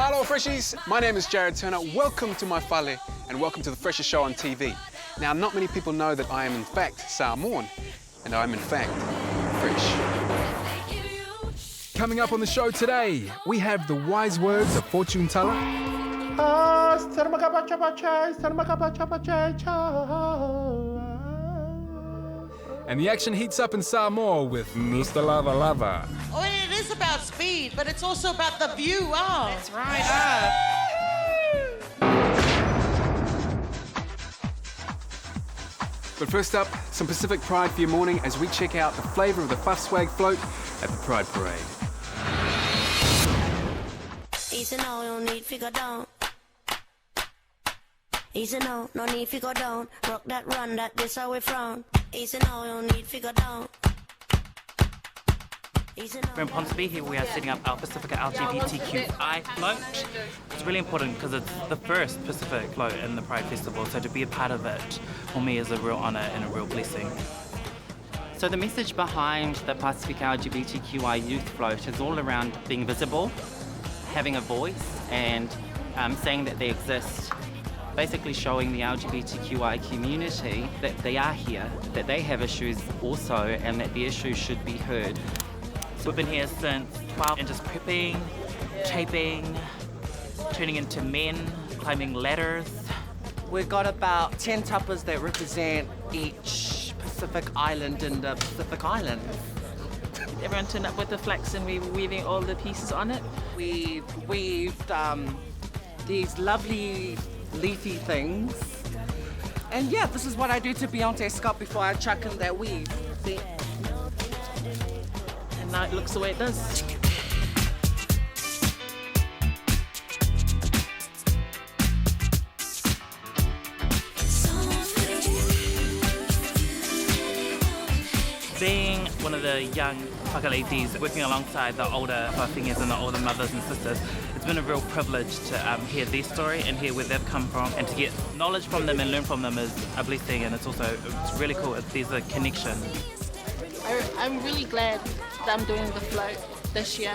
Hello Freshies, my name is Jared Turner. Welcome to my whale and welcome to the freshest show on TV. Now, not many people know that I am in fact Samoan and I'm in fact fresh. Coming up on the show today, we have the wise words of fortune teller. And the action heats up in Samoa with Mr. Lava Lava. Oh, it is about speed, but it's also about the view. Oh, That's right. But first up, some Pacific Pride for your morning as we check out the flavour of the Fuff Swag float at the Pride Parade. Easy no, no need figure down. Easy no, no need figure down. Rock that run, that this how we frown. Easy no, no need figure down. We're in Ponsonby. Here we are setting up our Pacifica LGBTQI float. It's really important because it's the first Pacific float in the Pride Festival, so to be a part of it for me is a real honour and a real blessing. So the message behind the Pacifica LGBTQI youth float is all around being visible, having a voice, and saying that they exist. Basically showing the LGBTQI community that they are here, that they have issues also, and that the issues should be heard. So we've been here since 12 and just prepping, shaping, turning into men, climbing ladders. We've got about 10 tuppers that represent each Pacific island in the Pacific Islands. Everyone turned up with the flax and we were weaving all the pieces on it. We've weaved these lovely leafy things. And yeah, this is what I do to Beyonce Scott before I chuck in that weave. See? And now it looks the way it does. Being one of the young whakaletis, working alongside the older whāwhingers and the older mothers and sisters, it's been a real privilege to hear their story and hear where they've come from, and to get knowledge from them and learn from them is a blessing, and it's really cool. There's a connection. I'm really glad that I'm doing the float this year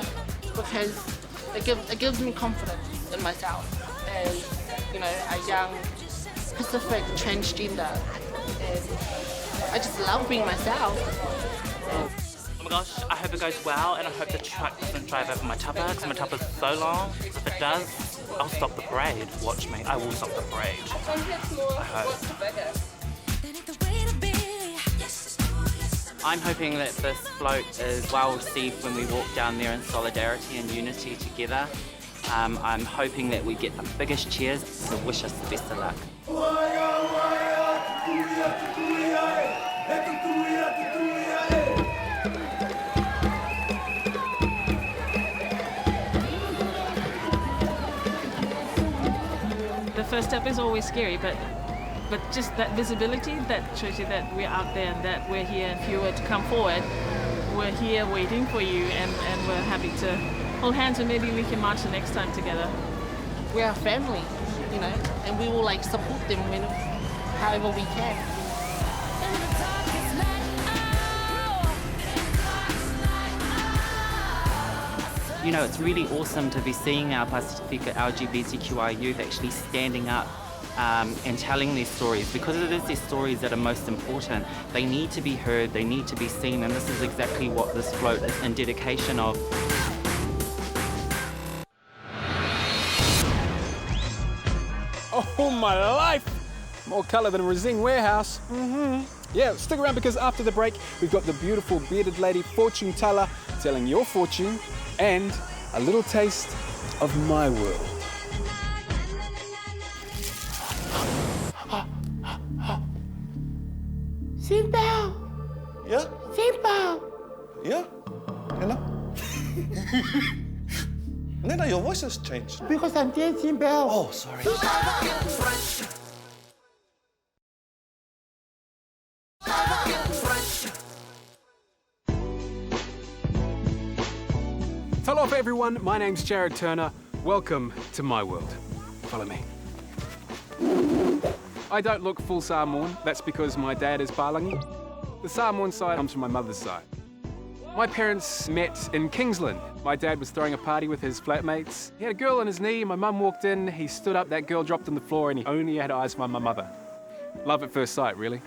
because it gives me confidence in myself as, you know, a young Pacific transgender, and I just love being myself. Oh my gosh, I hope it goes well, and I hope the truck doesn't drive over my tupper because my tupper's so long. If it does, I'll stop the parade. Watch me, I will stop the parade. I hope. I'm hoping that this float is well received when we walk down there in solidarity and unity together. I'm hoping that we get the biggest cheers, so wish us the best of luck. The first step is always scary, but just that visibility, that shows you that we're out there and that we're here. If you were to come forward, we're here waiting for you, and we're happy to hold hands, and maybe we can march the next time together. We're a family, you know, and we will like support them however we can. You know, it's really awesome to be seeing our Pacifica LGBTQI youth actually standing up and telling their stories, because it is their stories that are most important. They need to be heard, they need to be seen, and this is exactly what this float is in dedication of. Oh my life! More colour than a Resing warehouse. Yeah, stick around because after the break, we've got the beautiful bearded lady fortune teller telling your fortune and a little taste of my world. Simba! Yeah? Simba! Yeah? Hello? No, your voice has changed. Because I'm dancing, Belle. Oh, sorry. Hello everyone, my name's Jared Turner. Welcome to my world. Follow me. I don't look full Samoan. That's because my dad is Palangi. The Samoan side comes from my mother's side. My parents met in Kingsland. My dad was throwing a party with his flatmates. He had a girl on his knee. My mum walked in. He stood up. That girl dropped on the floor, and he only had eyes for my mother. Love at first sight, really.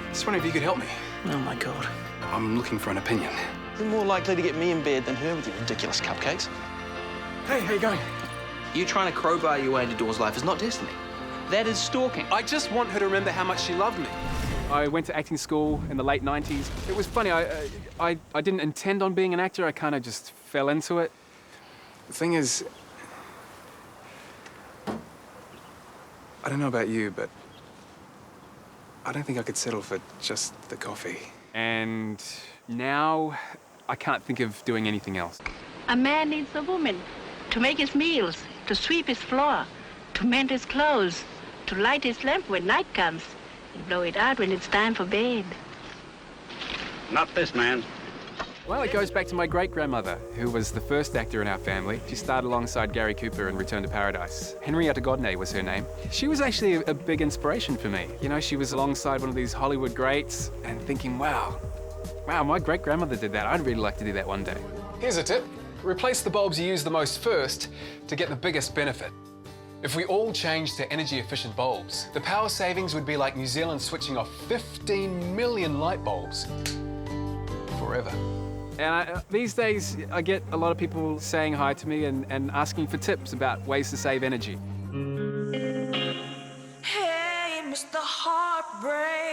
Just wondering if you could help me. Oh, my God. I'm looking for an opinion. You're more likely to get me in bed than her with your ridiculous cupcakes. Hey, how you going? You trying to crowbar your way into Dawn's life is not destiny. That is stalking. I just want her to remember how much she loved me. I went to acting school in the late 90s. It was funny, I didn't intend on being an actor, I kind of just fell into it. The thing is, I don't know about you, but I don't think I could settle for just the coffee. And now, I can't think of doing anything else. A man needs a woman to make his meals, to sweep his floor, to mend his clothes, to light his lamp when night comes, and blow it out when it's time for bed. Not this man. Well, it goes back to my great-grandmother, who was the first actor in our family. She starred alongside Gary Cooper in Return to Paradise. Henrietta Godney was her name. She was actually a big inspiration for me. You know, she was alongside one of these Hollywood greats and thinking, wow, my great-grandmother did that. I'd really like to do that one day. Here's a tip. Replace the bulbs you use the most first to get the biggest benefit. If we all changed to energy-efficient bulbs, the power savings would be like New Zealand switching off 15 million light bulbs forever. And these days, I get a lot of people saying hi to me and asking for tips about ways to save energy. Hey, Mr. Heartbreaker.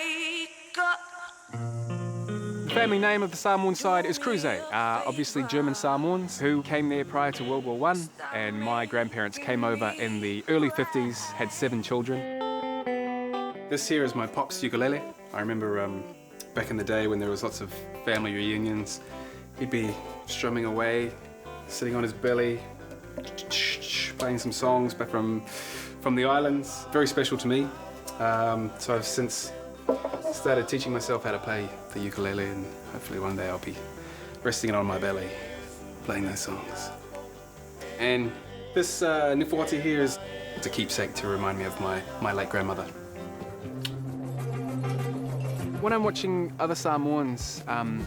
The family name of the Samoan side is Cruze, obviously German Samoans who came there prior to World War I, and my grandparents came over in the early 50s, had 7 children. This here is my pop's ukulele. I remember back in the day when there was lots of family reunions, he'd be strumming away, sitting on his belly, playing some songs back from the islands. Very special to me. So I've since started teaching myself how to play the ukulele, and hopefully one day I'll be resting it on my belly, playing those songs. And this nifuati here is a keepsake to remind me of my late grandmother. When I'm watching other Samoans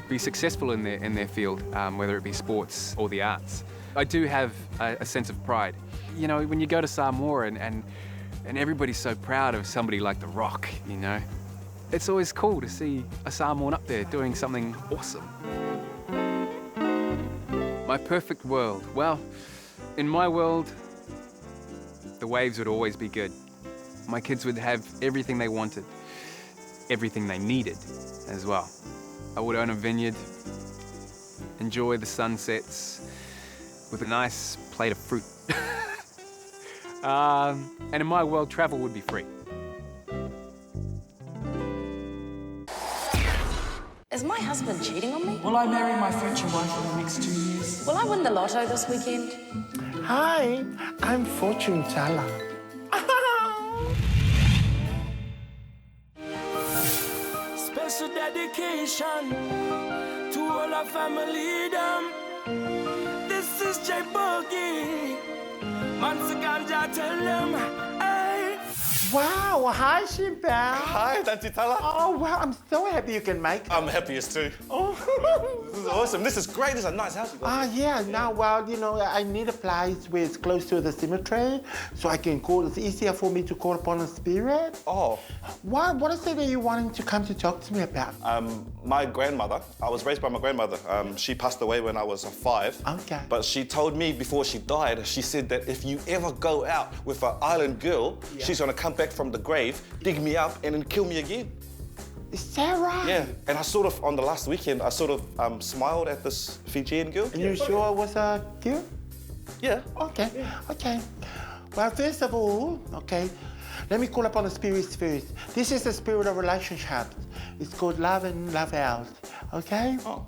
be successful in their field, whether it be sports or the arts, I do have a sense of pride. You know, when you go to Samoa and everybody's so proud of somebody like The Rock, you know, it's always cool to see a Samoan up there doing something awesome. My perfect world. Well, in my world, the waves would always be good. My kids would have everything they wanted, everything they needed as well. I would own a vineyard, enjoy the sunsets with a nice plate of fruit. And in my world, travel would be free. Is my husband cheating on me? Will I marry my future wife in the next 2 years? Will I win the lotto this weekend? Hi, I'm Fortune Teller. Special dedication to all our family, them. This is J Boogie. Mansa Ganja, tell them, hey. Wow, hi, Shimbao. Hi, Dante Tala. Oh, wow, I'm so happy you can make it. I'm happiest too. Oh. This is awesome. This is great. This is a nice house you got. Yeah, now, well, you know, I need a place where it's close to the cemetery, so I can call, it's easier for me to call upon a spirit. Oh. What is it that you're wanting to come to talk to me about? My grandmother, I was raised by my grandmother. She passed away when I was 5. Okay. But she told me before she died, she said that if you ever go out with an island girl, she's gonna come back from the grave, dig me up, and then kill me again. Is that right? Yeah, and I sort of, on the last weekend, I sort of smiled at this Fijian girl. And you sure it was a girl? Yeah. Okay, okay. Well, first of all, okay, let me call upon the spirits first. This is the spirit of relationships. It's called love and love out, okay? Oh.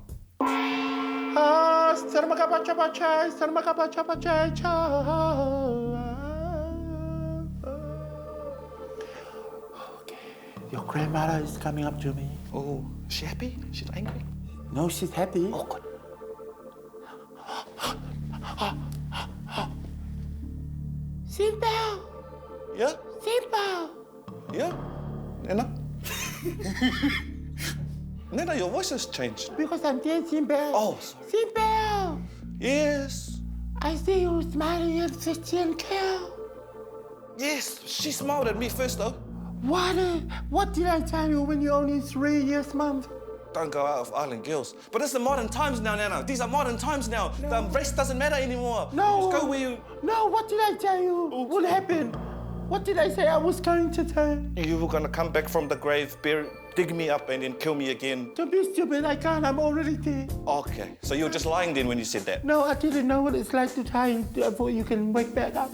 Your grandmother is coming up to me. Oh, is she happy? She's angry? No, she's happy. Oh, good. Simba! Yeah? Simba! Yeah? Nena? Nena, your voice has changed. Because I'm dear Simba. Oh, sorry. Simba! Yes. I see you smiling at Fishy and Kel. Yes, she smiled at me first though. What did I tell you when you're only 3 years, Mum? Don't go out of Island Girls. But it's the modern times now, Nana. These are modern times now. No. The race doesn't matter anymore. No. Just go where you... No, what did I tell you? What happened? What did I say I was going to do? You were gonna come back from the grave, dig me up and then kill me again. Don't be stupid, I can't, I'm already dead. Okay, so you were just lying then when you said that? No, I didn't know what it's like to die before you can wake back up.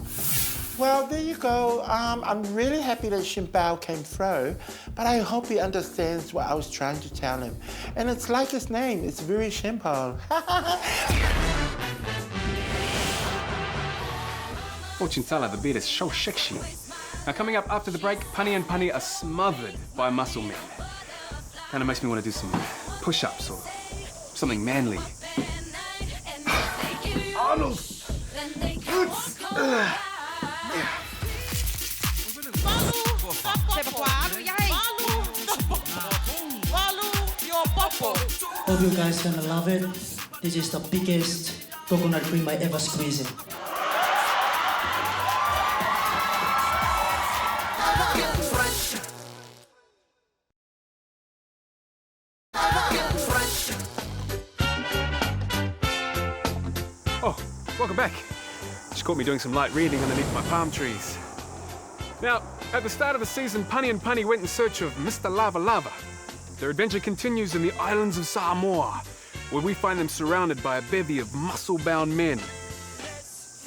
Well, there you go. I'm really happy that Shimpao came through, but I hope he understands what I was trying to tell him. And it's like his name, it's very Shimpao. Fortune teller, the beat is so sexy. Now coming up after the break, Punny and Punny are smothered by muscle men. Kind of makes me want to do some push-ups or something manly. Arnold! Hope you guys gonna love it. This is the biggest coconut cream I ever squeezed. Oh, welcome back. Just caught me doing some light reading underneath my palm trees. Now, at the start of the season, Punny and Punny went in search of Mr. Lava Lava. Their adventure continues in the islands of Samoa, where we find them surrounded by a bevy of muscle-bound men.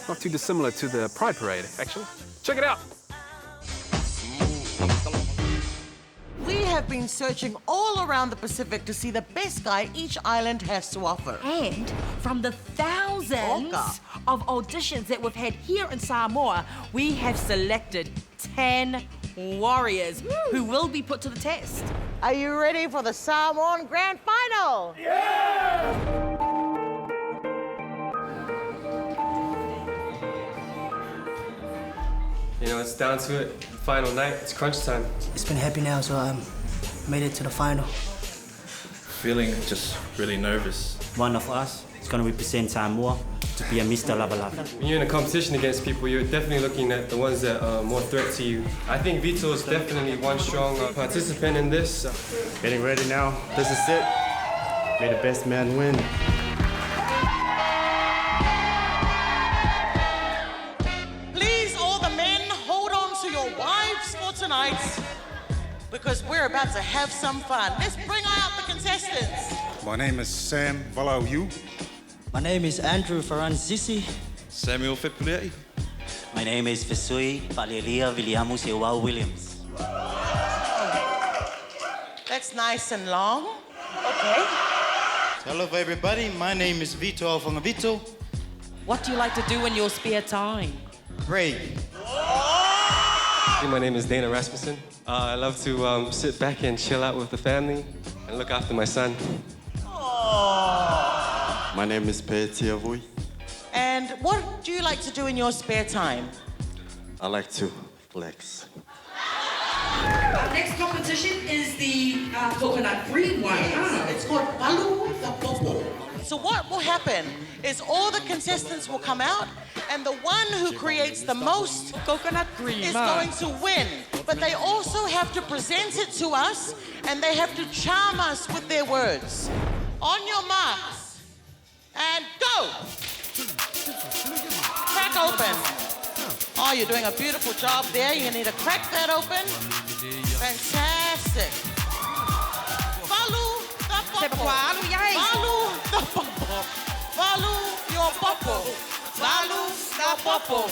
Not too dissimilar to the Pride Parade, actually. Check it out. We have been searching all around the Pacific to see the best guy each island has to offer. And from the thousands of auditions that we've had here in Samoa, we have selected 10 warriors who will be put to the test. Are you ready for the Samoan Grand Final? Yeah! You know, it's down to it. Final night, it's crunch time. It's been happy now, so I made it to the final. Feeling just really nervous. One of us is going to represent Samoa to be a Mr. Lava Lava. When you're in a competition against people, you're definitely looking at the ones that are more threat to you. I think Vito is definitely one strong participant in this. Getting ready now. This is it. May the best man win. Please, all the men, hold on to your wives for tonight, because we're about to have some fun. Let's bring out the contestants. My name is Sam Valau. My name is Andrew Faranzisi. Samuel Fipuleti. My name is Fesui Palelia Williamus Ewau Williams. That's nice and long. Okay. Hello, everybody. My name is Vito Alfangavito. What do you like to do in your spare time? Pray. My name is Dana Rasmussen. I love to sit back and chill out with the family and look after my son. My name is Petia Vui. And what do you like to do in your spare time? I like to flex. Our next competition is the coconut cream one. It's called Palu the Popo. So what will happen is all the contestants will come out, and the one who creates the most coconut cream is going to win. But they also have to present it to us, and they have to charm us with their words. On your marks, and go! Crack open. Oh, you're doing a beautiful job there. You need to crack that open. Fantastic. Follow the popo. Follow the popo. Follow your popo. Follow the popo.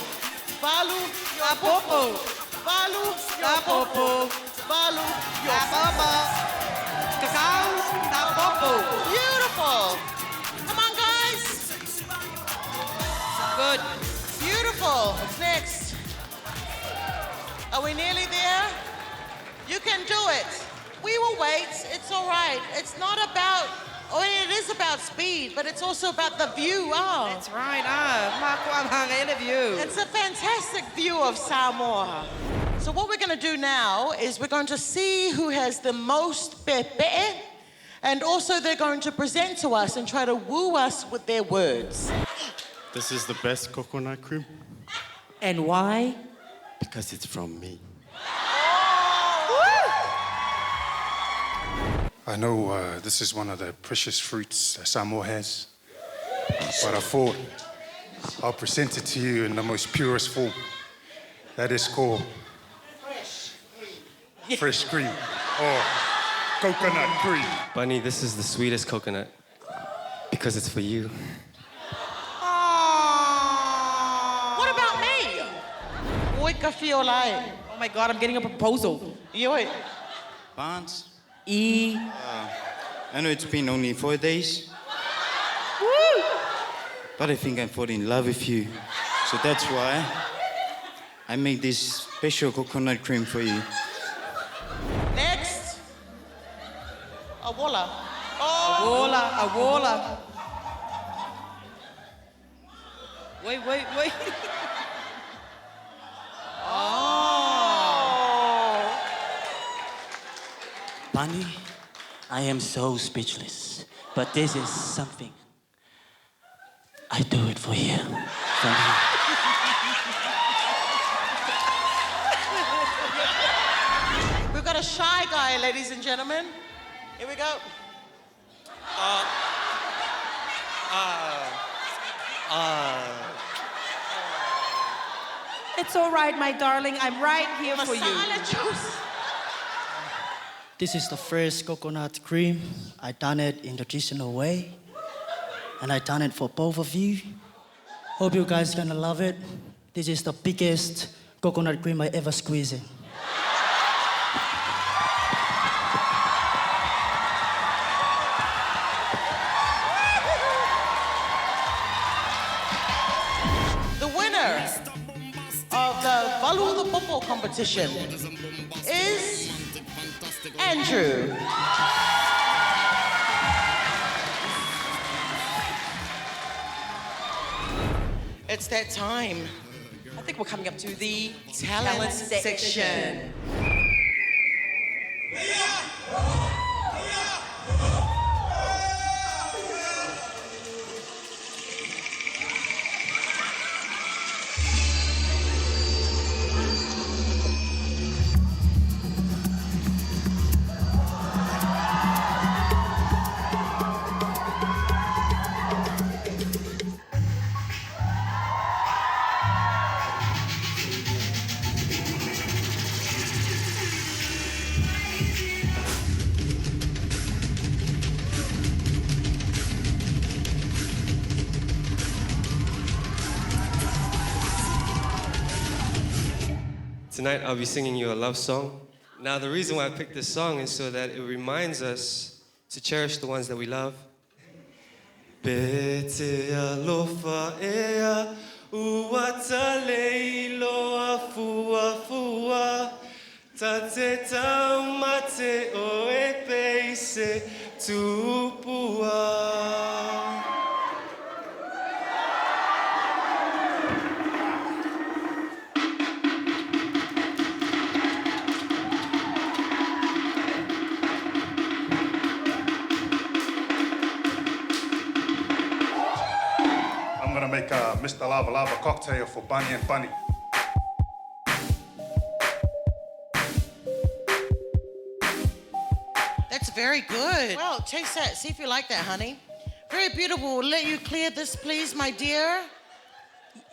Follow your popo. Follow your popo. Follow your popo. Cacao the popo. Beautiful. Come on, guys. good. Beautiful. What's next? Are we nearly there? You can do it. We will wait. It's all right. It's not about, it is about speed, but it's also about the view. Oh. That's right. It's a fantastic view of Samoa. So what we're going to do now is we're going to see who has the most pepe, and also they're going to present to us and try to woo us with their words. This is the best coconut cream. And why? Because it's from me. I know this is one of the precious fruits that Samoa has, but I thought I'll present it to you in the most purest form. That is called fresh cream or coconut cream. Bunny, this is the sweetest coconut because it's for you. What about me? Oh my God, I'm getting a proposal. Barnes? E. I know it's been only 4 days. But I think I'm falling in love with you. So that's why I made this special coconut cream for you. Next. Awola. Awola. Wait. Bunny, I am so speechless, but this is something. I do it for you. We've got a shy guy, ladies and gentlemen. Here we go. It's all right, my darling. I'm right here for you. This is the first coconut cream. I done it in the traditional way. And I done it for both of you. Hope you guys gonna love it. This is the biggest coconut cream I ever squeezed in. The winner of the Valu the Popo competition is Andrew. It's that time. I think we're coming up to the Talent section. Tonight I'll be singing you a love song. Now the reason why I picked this song is so that it reminds us to cherish the ones that we love. Bete alofa ea uata leilo afua fua tate taumate o e peise tupua. I'm gonna make a Mr. Lava Lava cocktail for Bunny and Bunny. That's very good. Well, taste that. See if you like that, honey. Very beautiful. We'll let you clear this, please, my dear.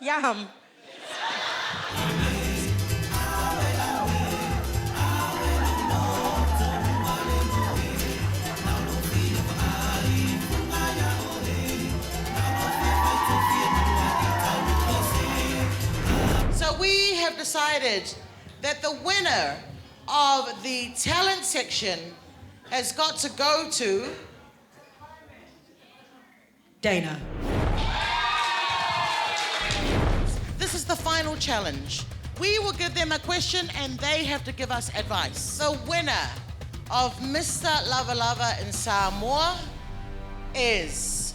Yum. So we have decided that the winner of the talent section has got to go to Dana. final challenge. We will give them a question and they have to give us advice. The winner of Mr. Lava Lava in Samoa is...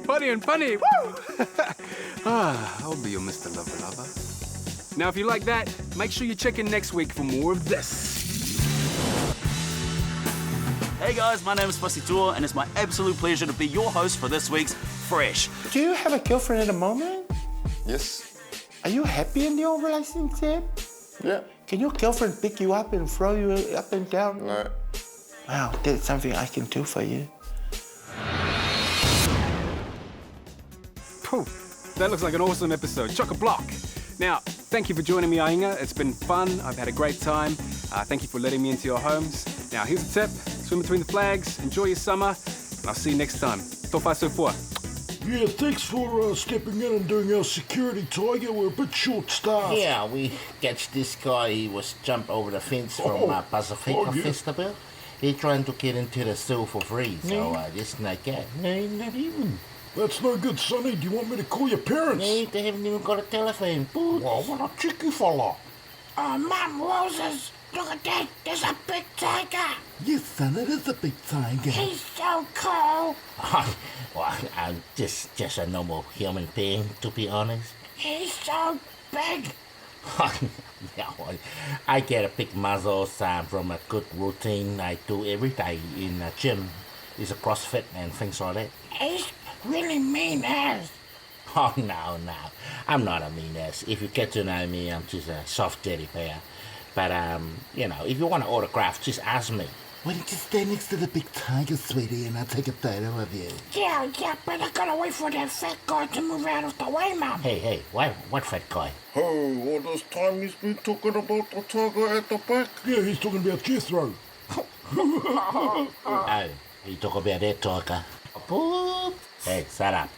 Funny and funny, woo! I'll be your Mr. Lover Lover. Now, if you like that, make sure you check in next week for more of this. Hey guys, my name is Fussy Tua, and it's my absolute pleasure to be your host for this week's Fresh. Do you have a girlfriend at the moment? Yes. Are you happy in your relationship? Yeah. Can your girlfriend pick you up and throw you up and down? No. Wow, that's something I can do for you. Phew, that looks like an awesome episode. Chock-a-block. Now, thank you for joining me, Ainga. It's been fun. I've had a great time. Thank you for letting me into your homes. Now, here's a tip. Swim between the flags. Enjoy your summer. And I'll see you next time. Tōwhai sōpua. Yeah, thanks for stepping in and doing our security, Tiger. We're a bit short-staffed. Yeah, we catch this guy. He was jumped over the fence from Pacifica Festival. He trying to get into the zoo for free, so just like that. No, not even. That's no good, Sonny. Do you want me to call your parents? No, they haven't even got a telephone. Boots. Well, what a cheeky fella. Oh, Mum, Roses, look at that. There's a big tiger. Yes, son, it is a big tiger. He's so cool. Well, I'm just a normal human being, to be honest. He's so big. I get a big muscles from a good routine I do every day in the gym. It's a CrossFit and things like that. He's really mean ass. Oh, no. I'm not a mean ass. If you get to know me, I'm just a soft teddy bear. But, if you want an autograph, just ask me. Why don't you stand next to the big tiger, sweetie, and I'll take a photo of you? Yeah, but I gotta wait for that fat guy to move out of the way, Mum. Hey, what fat guy? Oh, all this time he's been talking about the tiger at the back? Yeah, he's talking about Jethro. Oh, you talk about that tiger? Hey, shut up.